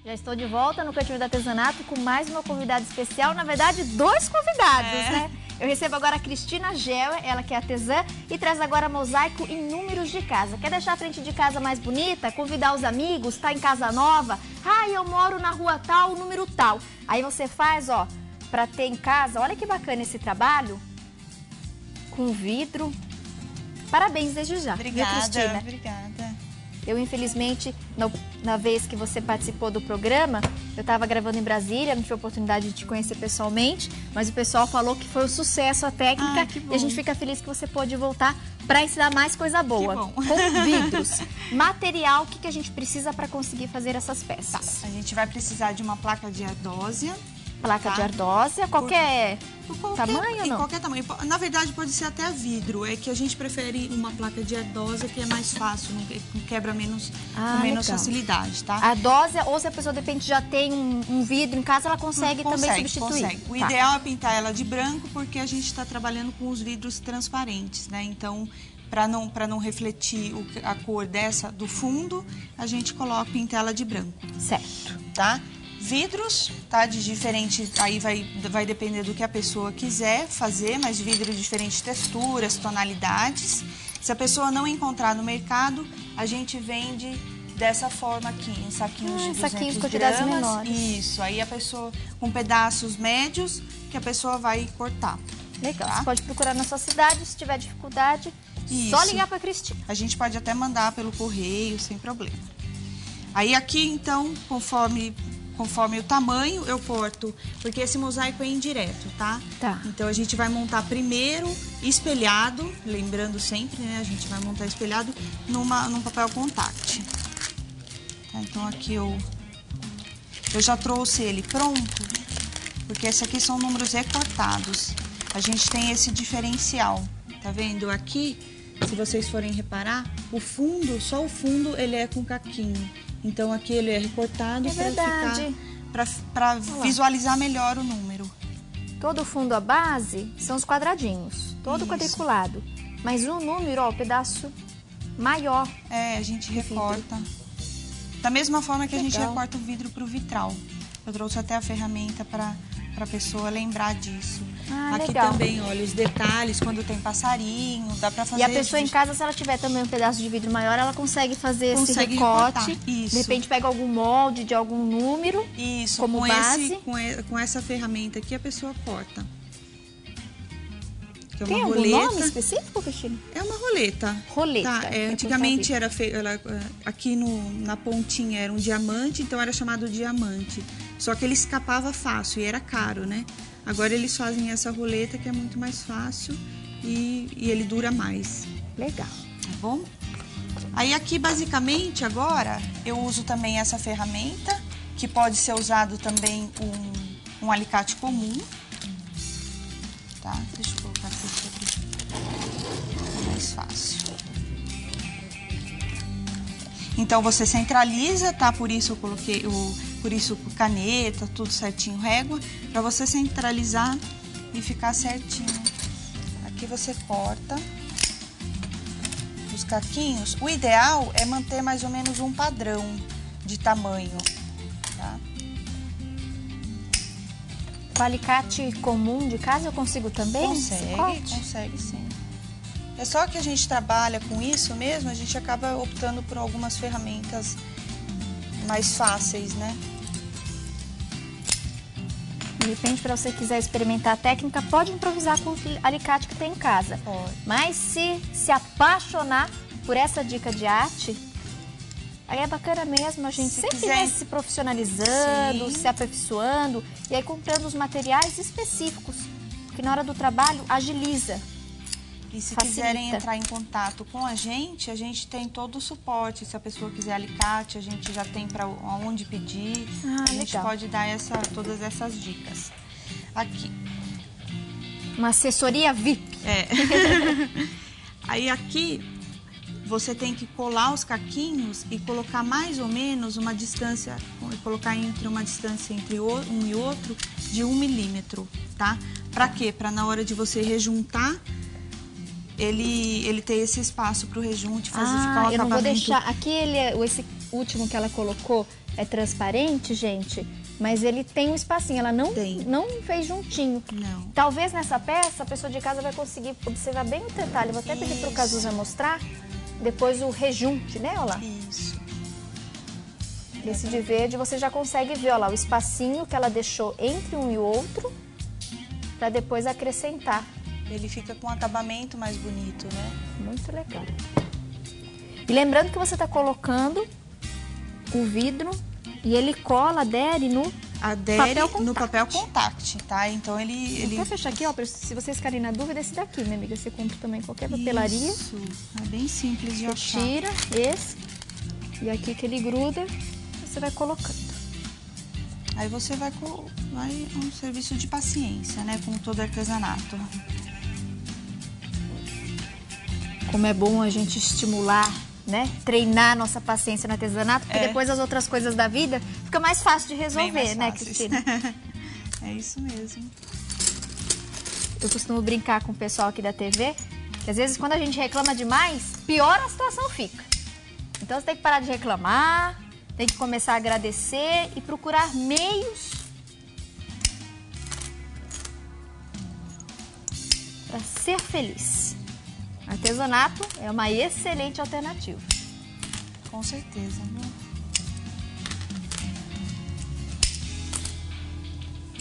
Já estou de volta no Cantinho do Artesanato com mais uma convidada especial, na verdade, 2 convidados, né? Eu recebo agora a Cristina Geller, ela que é artesã e traz agora mosaico em números de casa. Quer deixar a frente de casa mais bonita? Convidar os amigos, tá em casa nova? Ah, eu moro na rua tal, número tal. Aí você faz, ó, pra ter em casa, olha que bacana esse trabalho, com vidro. Parabéns desde já, obrigada, viu, Cristina? Obrigada. Eu, infelizmente, na vez que você participou do programa, eu estava gravando em Brasília, não tive a oportunidade de te conhecer pessoalmente, mas o pessoal falou que foi um sucesso a técnica e a gente fica feliz que você pôde voltar para ensinar mais coisa boa. Que bom. Com vidros. Material, o que a gente precisa para conseguir fazer essas peças? Tá. A gente vai precisar de uma placa de ardósia. Placa de ardósia, qualquer tamanho ou não? Qualquer tamanho. Na verdade, pode ser até vidro. É que a gente prefere uma placa de ardósia, que é mais fácil, não quebra menos, com menos facilidade, tá? Ardósia, ou se a pessoa, de repente, já tem um vidro em casa, ela consegue também substituir. Consegue. O ideal é pintar ela de branco, porque a gente está trabalhando com os vidros transparentes, né? Então, para não refletir a cor do fundo, a gente pinta ela de branco. Certo. Tá? Vidros, tá? De diferente, aí vai depender do que a pessoa quiser fazer, mas vidro de diferentes texturas, tonalidades. Se a pessoa não encontrar no mercado, a gente vende dessa forma aqui, em saquinhos de 200 saquinhos, quantidades gramas. menores. Isso, aí a pessoa, com pedaços médios, que a pessoa vai cortar. Legal, tá? Você pode procurar na sua cidade, se tiver dificuldade, só ligar para a Cristina. A gente pode até mandar pelo correio, sem problema. Aí aqui, então, conforme o tamanho, eu corto, porque esse mosaico é indireto, tá? Tá. Então, a gente vai montar primeiro espelhado, lembrando sempre, né? A gente vai montar espelhado num papel contact. Tá? Então, aqui eu já trouxe ele pronto, porque esses aqui são números recortados. A gente tem esse diferencial, tá vendo? Aqui, se vocês forem reparar, só o fundo, ele é com caquinho. Então, aqui ele é recortado para visualizar melhor o número. Todo o fundo, a base, são os quadradinhos, todo quadriculado. Mas o número, ó, o pedaço maior. É, a gente recorta. Da mesma forma que a gente recorta o vidro para o vitral. Eu trouxe até a ferramenta para a pessoa lembrar disso. Aqui também, olha, os detalhes, quando tem passarinho, dá para fazer... E a pessoa em casa, se ela tiver também um pedaço de vidro maior, ela consegue fazer esse recorte. Isso. De repente pega algum molde de algum número, isso, como base. Com essa ferramenta aqui, a pessoa corta. Que é uma tem roleta. Algum nome específico, Cristina? É uma roleta. Roleta. Tá, antigamente era aqui na pontinha era um diamante, então era chamado diamante. Só que ele escapava fácil e era caro, né? Agora eles fazem essa roleta que é muito mais fácil e ele dura mais. Legal. Tá bom? Aí aqui, basicamente, agora, eu uso também essa ferramenta, que pode ser usado também um alicate comum. Tá? Deixa eu colocar aqui sobre mais fácil. Então, você centraliza, tá? Por isso eu coloquei caneta, tudo certinho, régua, para você centralizar e ficar certinho. Aqui você corta os caquinhos. O ideal é manter mais ou menos um padrão de tamanho, tá? Com alicate comum de casa eu consigo também? Consegue sim. É só que a gente trabalha com isso mesmo, a gente acaba optando por algumas ferramentas mais fáceis, né? De repente, para você quiser experimentar a técnica, pode improvisar com o alicate que tem em casa. Pode. Mas se apaixonar por essa dica de arte, aí é bacana mesmo, a gente sempre vai se profissionalizando, se aperfeiçoando e aí comprando os materiais específicos, porque na hora do trabalho agiliza. E se quiserem entrar em contato com a gente tem todo o suporte. Se a pessoa quiser alicate, a gente já tem para onde pedir. A gente pode dar todas essas dicas. Aqui. Uma assessoria VIP. É. Aí aqui, você tem que colar os caquinhos e colocar mais ou menos uma distância, colocar uma distância entre um e outro de 1 milímetro, tá? Pra quê? Pra na hora de você rejuntar, ele ter esse espaço para o rejunte, ficar um acabamento. Eu não vou deixar. Aqui esse último que ela colocou, é transparente, gente, mas ele tem um espacinho, ela não fez juntinho. Não. Talvez nessa peça a pessoa de casa vai conseguir observar bem o detalhe. Vou até pedir pro Cazuza mostrar depois o rejunte, né, olha lá. Isso. Esse de verde você já consegue ver, olha lá, o espacinho que ela deixou entre um e o outro para depois acrescentar. Ele fica com um acabamento mais bonito, né? Muito legal. E lembrando que você está colocando o vidro e ele cola, adere no papel contact, tá? Então ele... Vou fechar aqui, ó, se vocês ficarem na dúvida, esse daqui, minha amiga. Você compra também em qualquer papelaria. Isso, é bem simples de achar. Tira esse e aqui que ele gruda, você vai colocando. Aí você vai um serviço de paciência, né? Com todo artesanato. Como é bom a gente estimular, né? Treinar nossa paciência no artesanato, porque depois as outras coisas da vida fica mais fácil de resolver, né, Cristina? É isso mesmo. Eu costumo brincar com o pessoal aqui da TV, que às vezes quando a gente reclama demais, pior a situação fica. Então você tem que parar de reclamar, tem que começar a agradecer e procurar meios para ser feliz. Artesanato é uma excelente alternativa. Com certeza, né?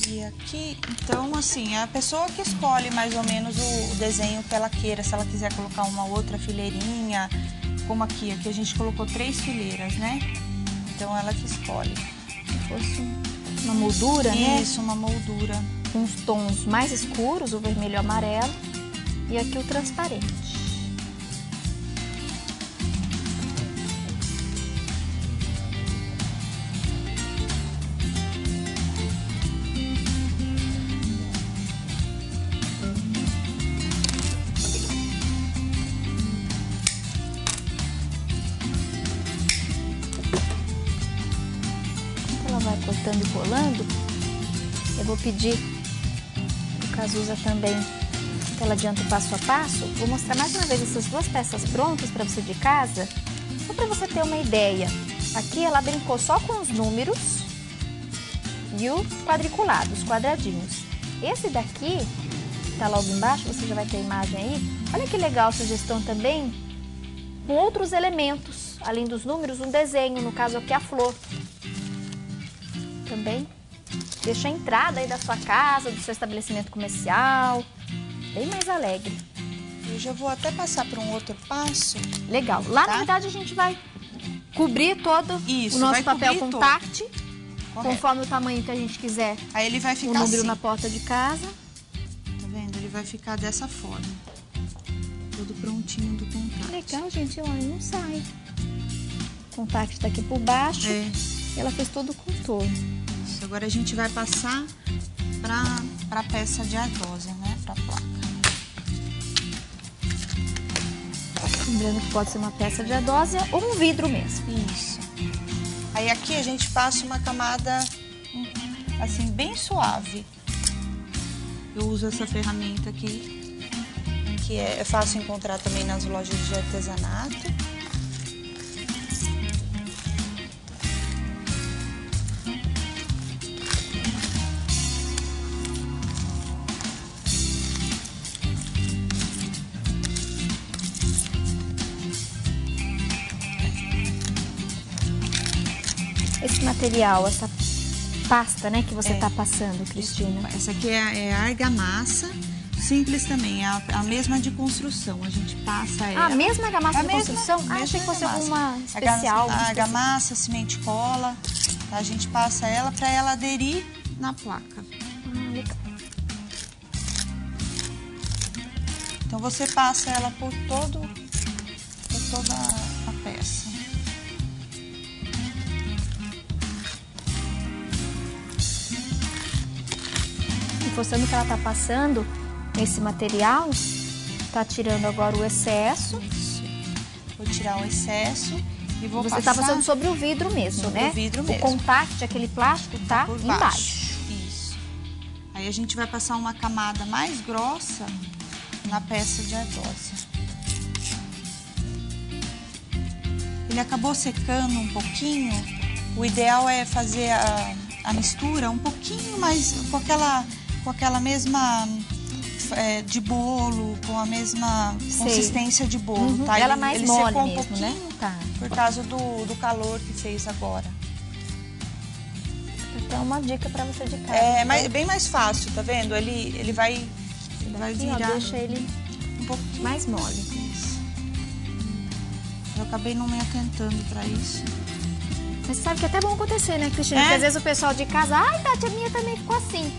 E aqui, então, assim, é a pessoa que escolhe mais ou menos o desenho que ela queira. Se ela quiser colocar uma outra fileirinha, como aqui a gente colocou 3 fileiras, né? Então, ela que escolhe. Se fosse uma moldura, né? Isso, uma moldura. Com os tons mais escuros, o vermelho e o amarelo. E aqui o transparente. Ela vai cortando e colando. Eu vou pedir o Cazuza também que ela adianta o passo a passo. Vou mostrar mais uma vez essas 2 peças prontas para você de casa, só para você ter uma ideia. Aqui ela brincou só com os números e o quadriculado, os quadradinhos. Esse daqui, tá logo embaixo, você já vai ter a imagem aí. Olha que legal a sugestão também, com outros elementos, além dos números, um desenho, no caso aqui a flor. Também deixa a entrada aí da sua casa, do seu estabelecimento comercial, bem mais alegre. Eu já vou até passar para um outro passo. Legal. Lá, na verdade, a gente vai cobrir todo o nosso papel contact, conforme o tamanho que a gente quiser. Aí ele vai ficar o número assim. na porta de casa. Tá vendo? Ele vai ficar dessa forma. Todo prontinho do contact. Legal, gente. Olha, não sai. O contact tá aqui por baixo. Ela fez todo o contorno. Isso. Agora a gente vai passar para a peça de ardósia, né? Para a placa. Lembrando que pode ser uma peça de ardósia ou um vidro mesmo. Isso. Aí aqui a gente passa uma camada, assim, bem suave. Eu uso essa ferramenta aqui, que é fácil encontrar também nas lojas de artesanato. Esse material, essa pasta, né, que você tá passando, Cristina? Essa aqui é a argamassa, simples também, é a mesma de construção. A gente passa ela. A mesma argamassa de construção? Achei que fosse alguma especial. A argamassa, cimento cola, tá? A gente passa ela para ela aderir na placa. Legal. Então você passa ela por toda a peça. Reforçando que ela tá passando esse material, tá tirando agora o excesso. Isso. Vou tirar o excesso e vou passar... Você tá passando sobre o vidro mesmo, sobre né? O vidro mesmo. O contact, aquele plástico, tá por embaixo. Isso. Aí a gente vai passar uma camada mais grossa na peça de ardósia. Ele acabou secando um pouquinho, o ideal é fazer a mistura um pouquinho mais, com aquela mesma de bolo, com a mesma consistência de bolo, tá? Ela mais ele mole secou mesmo, um pouquinho, né? Tá. Por causa do calor que fez agora. Então, uma dica pra você de casa. Bem mais fácil, tá vendo? Ele vai virar. Ó, deixa ele um pouquinho mais mole. Isso. Eu acabei não me atentando pra isso. Mas sabe que é até bom acontecer, né, Cristina? Porque às vezes o pessoal de casa, ai, Tati, a minha também ficou assim.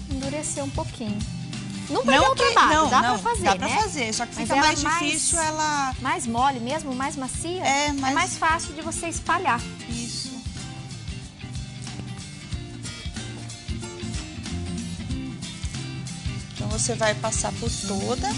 Endureceu um pouquinho. Não perdeu o trabalho, dá pra fazer, dá pra fazer, só que fica mais difícil ela... Mais mole mesmo, mais macia? É mais fácil de você espalhar. Isso. Então você vai passar por toda.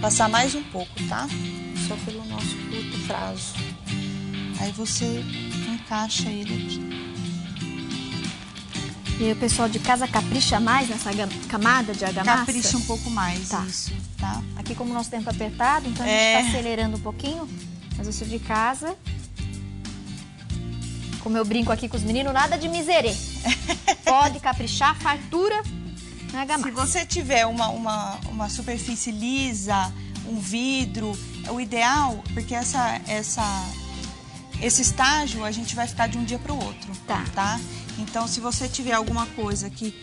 Passar mais um pouco, tá? Só pelo nosso curto prazo. Aí você encaixa ele aqui. E aí o pessoal de casa capricha mais nessa camada de argamassa? Capricha um pouco mais, tá. Isso, tá? Aqui como o nosso tempo é apertado, então a gente tá acelerando um pouquinho. Mas você de casa, como eu brinco aqui com os meninos, nada de miserê. Pode caprichar, fartura. Se você tiver uma superfície lisa, um vidro, o ideal, porque esse estágio a gente vai ficar de um dia para o outro, tá? Então, se você tiver alguma coisa que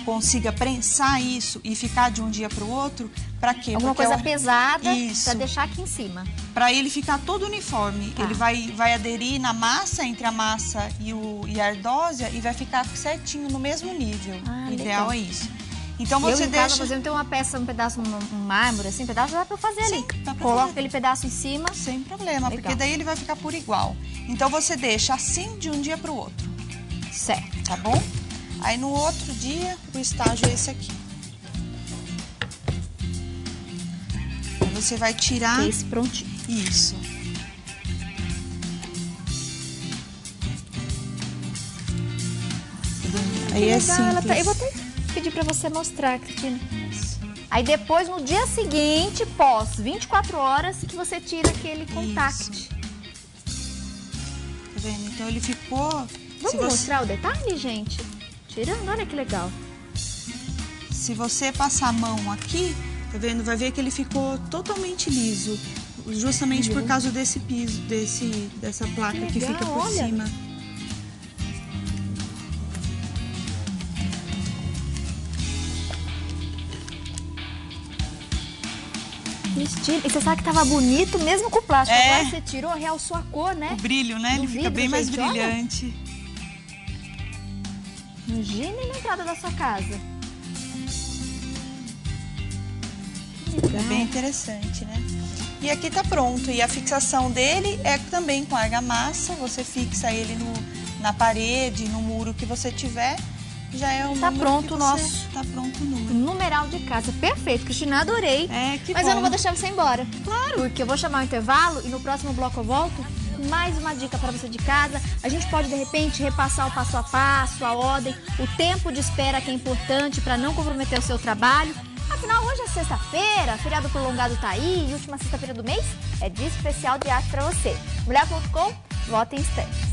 consiga prensar isso e ficar de um dia para o outro, para quê? Alguma coisa pesada para deixar aqui em cima. Para ele ficar todo uniforme. Ele vai aderir na massa, entre a massa e a ardósia, e vai ficar certinho no mesmo nível. O ideal é isso. Então você em casa, por exemplo, tem uma peça, um pedaço, um mármore, assim, pedaço dá pra fazer ali. Coloca aquele pedaço em cima. Sem problema, porque daí ele vai ficar por igual. Então você deixa assim de um dia pro outro. Certo. Tá bom? Aí no outro dia, o estágio é esse aqui. Aí você vai tirar... Esse prontinho. Isso. Aí é simples. Eu vou até pedir pra você mostrar, Cristina. Aí depois, no dia seguinte, pós 24 horas, que você tira aquele contact. Tá vendo? Então ele ficou... Vamos mostrar o detalhe, gente? Tirando, olha que legal. Se você passar a mão aqui, tá vendo? Vai ver que ele ficou totalmente liso. Justamente por causa desse piso, dessa placa que fica por cima. E você sabe que tava bonito mesmo com o plástico. Agora você tirou, realçou a cor, né? O brilho, né? Ele fica bem mais brilhante. Imagine na entrada da sua casa. É bem interessante, né? E aqui tá pronto. E a fixação dele é também com argamassa. Você fixa ele na parede, no muro que você tiver. Já é o tá pronto o nosso. Tá pronto o número. Numeral de casa. Perfeito, Cristina, adorei. Que Mas bom. eu não vou deixar você ir embora. Claro. Porque eu vou chamar o intervalo e no próximo bloco eu volto com mais uma dica para você de casa. A gente pode, de repente, repassar o passo a passo, a ordem, o tempo de espera que é importante para não comprometer o seu trabalho. Afinal, hoje é sexta-feira, feriado prolongado tá aí, e última sexta-feira do mês é dia especial de arte para você. Mulher.com, volta em instantes.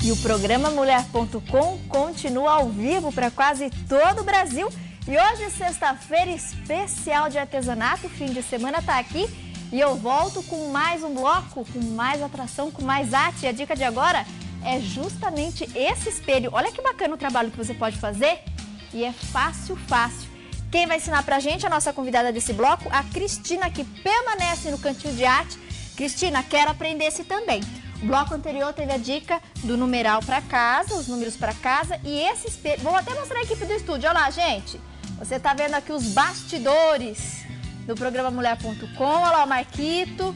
E o programa Mulher.com continua ao vivo para quase todo o Brasil. E hoje, sexta-feira, especial de artesanato, fim de semana tá aqui. E eu volto com mais um bloco, com mais atração, com mais arte. E a dica de agora é justamente esse espelho. Olha que bacana o trabalho que você pode fazer. E é fácil, fácil. Quem vai ensinar pra gente, a nossa convidada desse bloco, a Cristina, que permanece no Cantinho de Arte. Cristina, quero aprender esse também. O bloco anterior teve a dica do numeral para casa, os números para casa. E esse espelho... Vou até mostrar a equipe do estúdio. Olha lá, gente. Você tá vendo aqui os bastidores do programa Mulher.com. Olha lá o Marquito.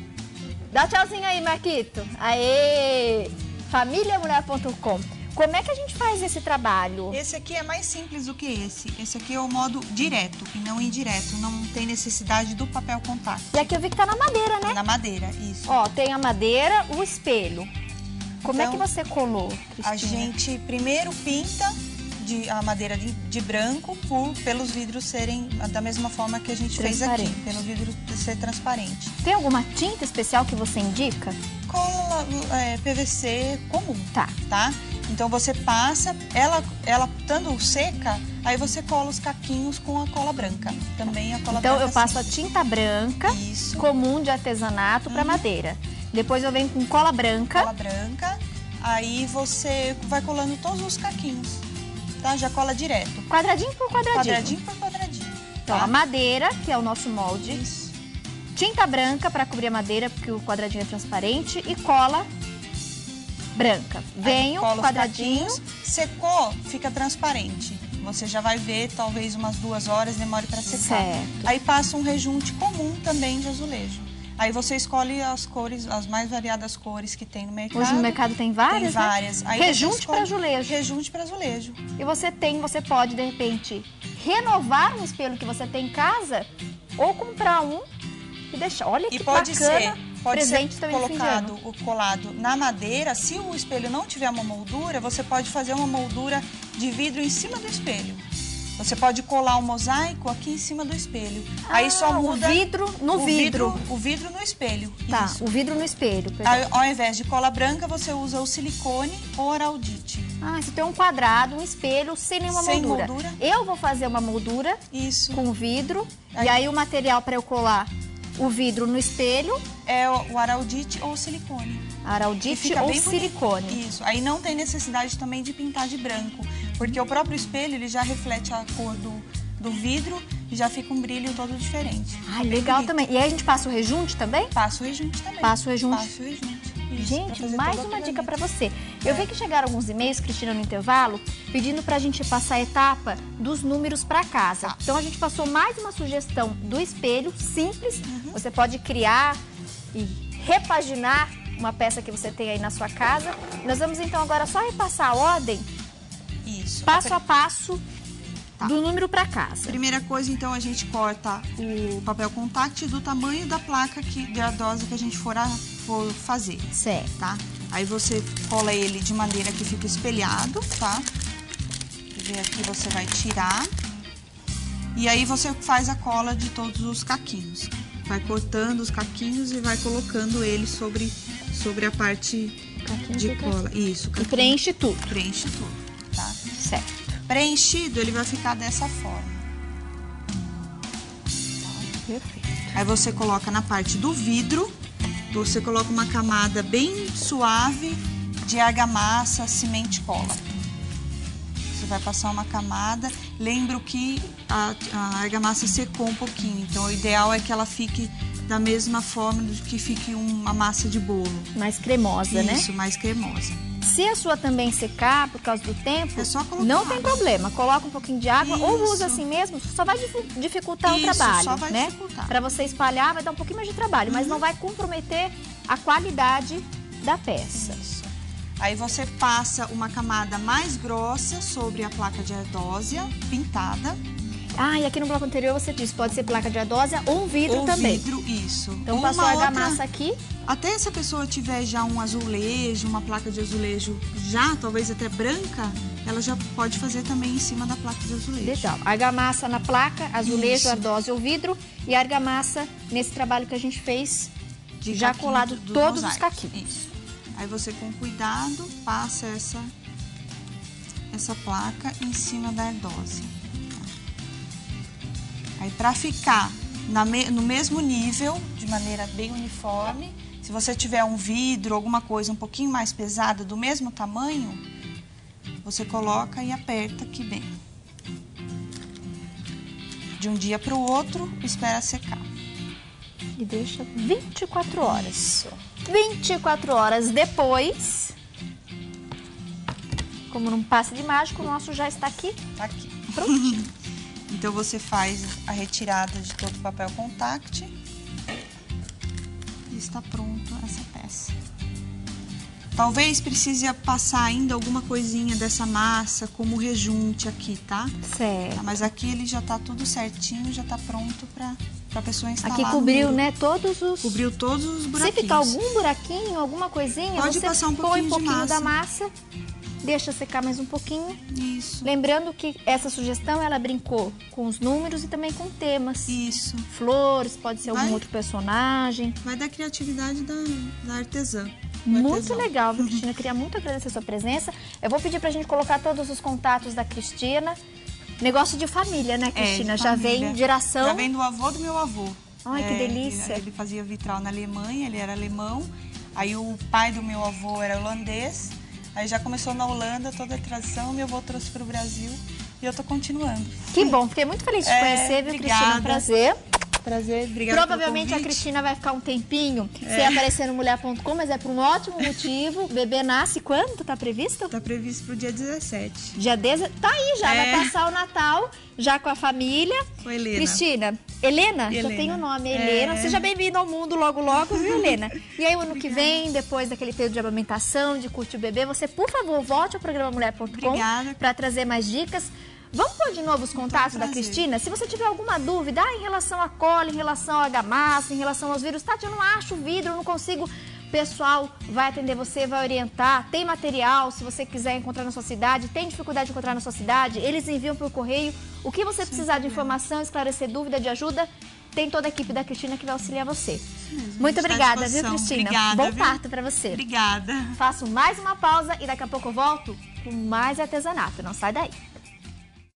Dá tchauzinho aí, Marquito. Aê! Família Mulher.com. Como é que a gente faz esse trabalho? Esse aqui é mais simples do que esse. Esse aqui é o modo direto e não indireto. Não tem necessidade do papel contato. E aqui eu vi que tá na madeira, né? Na madeira, isso. Ó, tem a madeira, o espelho. Como então, é que você colou, Cristina? A gente primeiro pinta a madeira de branco pelos vidros serem da mesma forma que a gente fez aqui, pelo vidro ser transparente. Tem alguma tinta especial que você indica? Cola PVC comum, tá? Então você passa, ela estando seca, aí você cola os caquinhos com a cola branca. Também a cola branca. Então eu passo a tinta branca, comum de artesanato para madeira. Depois eu venho com cola branca. Cola branca, aí você vai colando todos os caquinhos. Tá? Já cola direto. Quadradinho por quadradinho. Quadradinho por quadradinho. Então, tá? a madeira, que é o nosso molde. Isso. Tinta branca para cobrir a madeira, porque o quadradinho é transparente. E cola branca. Venho, quadradinho. Secou, fica transparente. Você já vai ver, talvez umas 2 horas, demore para secar. Certo. Aí passa um rejunte comum também de azulejo. Aí você escolhe as cores, as mais variadas cores que tem no mercado. Hoje no mercado tem várias, Tem várias. Né? Rejunte para azulejo. Rejunte para azulejo. E você pode, de repente, renovar um espelho que você tem em casa ou comprar um e deixar. Olha que bacana. Pode presente ser também colado na madeira. Se o espelho não tiver uma moldura, você pode fazer uma moldura de vidro em cima do espelho. Você pode colar um mosaico aqui em cima do espelho. Aí só muda o vidro no vidro. O vidro no espelho. Tá, isso. o vidro no espelho. Aí, ao invés de cola branca, você usa o silicone ou araldite. Ah, você tem um quadrado, um espelho sem nenhuma moldura. Eu vou fazer uma moldura com vidro. E aí o material para eu colar o vidro no espelho é o araldite ou o silicone. Araldite ou silicone. Isso. Aí não tem necessidade também de pintar de branco, porque o próprio espelho ele já reflete a cor do vidro e já fica um brilho todo diferente. Ah, legal também. E aí a gente passa o rejunte também? Passa o rejunte também. Passa o rejunte. Passa o rejunte. Isso, gente, mais uma dica para você. Eu vi que chegaram alguns e-mails, Cristina, no intervalo, pedindo pra gente passar a etapa dos números para casa. Então a gente passou mais uma sugestão do espelho, simples. Você pode criar e repaginar uma peça que você tem aí na sua casa. Nós vamos então agora só repassar a ordem, passo a passo, do número para casa. Primeira coisa, então, a gente corta o papel contact do tamanho da placa da dose que a gente for fazer. Certo. Tá? Aí você cola ele de maneira que fica espelhado, tá? E aqui você vai tirar. E aí você faz a cola de todos os caquinhos. Vai cortando os caquinhos e vai colocando ele sobre a parte de cola. Isso. E preenche tudo. Preenche tudo, tá? Certo. Preenchido, ele vai ficar dessa forma. Perfeito. Aí você coloca na parte do vidro, você coloca uma camada bem suave de argamassa, cimento cola. Você vai passar uma camada. Lembro que a argamassa secou um pouquinho, então o ideal é que ela fique da mesma forma que fique uma massa de bolo. Mais cremosa, né? Isso, mais cremosa. Se a sua também secar por causa do tempo, não tem problema. Coloca um pouquinho de água ou usa assim mesmo, só vai dificultar o trabalho, só vai né? dificultar. Para você espalhar vai dar um pouquinho mais de trabalho, mas não vai comprometer a qualidade da peça. Isso. Aí você passa uma camada mais grossa sobre a placa de ardósia pintada. Ah, e aqui no bloco anterior você disse, pode ser placa de ardósia ou um vidro também. Vidro, isso. Então passou a argamassa aqui. Até se a pessoa tiver já um azulejo, uma placa de azulejo já, talvez até branca, ela já pode fazer também em cima da placa de azulejo. Legal. Argamassa na placa, azulejo, ardósia ou vidro e argamassa nesse trabalho que a gente fez, já colado todos os caquinhos. Isso. Aí você com cuidado passa essa placa em cima da ardósia. Aí pra ficar no mesmo nível, de maneira bem uniforme. Se você tiver um vidro, alguma coisa um pouquinho mais pesada, do mesmo tamanho, você coloca e aperta aqui bem. De um dia para o outro, espera secar. E deixa 24 horas. 24 horas depois, como num passe de mágico, o nosso já está aqui. Tá aqui. Prontinho. Então, você faz a retirada de todo o papel contact e está pronto essa peça. Talvez precise passar ainda alguma coisinha dessa massa, como rejunte aqui, tá? Certo. Mas aqui ele já tá tudo certinho, já tá pronto pra pessoa instalar. Aqui cobriu, né, todos os... Cobriu todos os buraquinhos. Se ficar algum buraquinho, alguma coisinha, pode você passar um põe pouquinho um pouquinho de da massa, deixa secar mais um pouquinho. Isso. Lembrando que essa sugestão, ela brincou com os números e também com temas. Isso. Flores, pode ser algum outro personagem. Vai da criatividade da artesã. Muito legal, viu, Cristina? Queria muito agradecer a sua presença. Eu vou pedir pra gente colocar todos os contatos da Cristina. Negócio de família, né, Cristina? Já vem geração... Já vem do avô do meu avô. Ai, que delícia. Ele fazia vitral na Alemanha, ele era alemão. Aí o pai do meu avô era holandês. Aí já começou na Holanda toda a tradição, meu avô trouxe para o Brasil e eu tô continuando. Que bom, fiquei muito feliz de te conhecer, viu, obrigada. Cristina? Prazer. Prazer, obrigada. Provavelmente a Cristina vai ficar um tempinho sem aparecer no mulher.com, mas é por um ótimo motivo. O bebê nasce quando? Tá previsto? Tá previsto pro dia 17. Dia 10. Tá aí já, vai passar o Natal já com a família. Com a Helena. Cristina, Helena? Já tem o nome, Helena. Seja bem-vinda ao mundo logo, viu, Helena? E aí, o ano que vem, depois daquele período de amamentação, de curtir o bebê, você, por favor, volte ao programa mulher.com para trazer mais dicas. Vamos pôr de novo os contatos da Cristina? Se você tiver alguma dúvida em relação à cola, em relação à argamassa, em relação aos vírus, Tati, eu não acho vidro, eu não consigo... O pessoal vai atender você, vai orientar, tem material, se você quiser encontrar na sua cidade, tem dificuldade de encontrar na sua cidade, eles enviam por correio. O que você precisar de informação, esclarecer dúvida, de ajuda, tem toda a equipe da Cristina que vai auxiliar você. Muito obrigada, viu, Cristina? Obrigada, bom parto pra você. Obrigada. Faço mais uma pausa e daqui a pouco eu volto com mais artesanato. Não sai daí.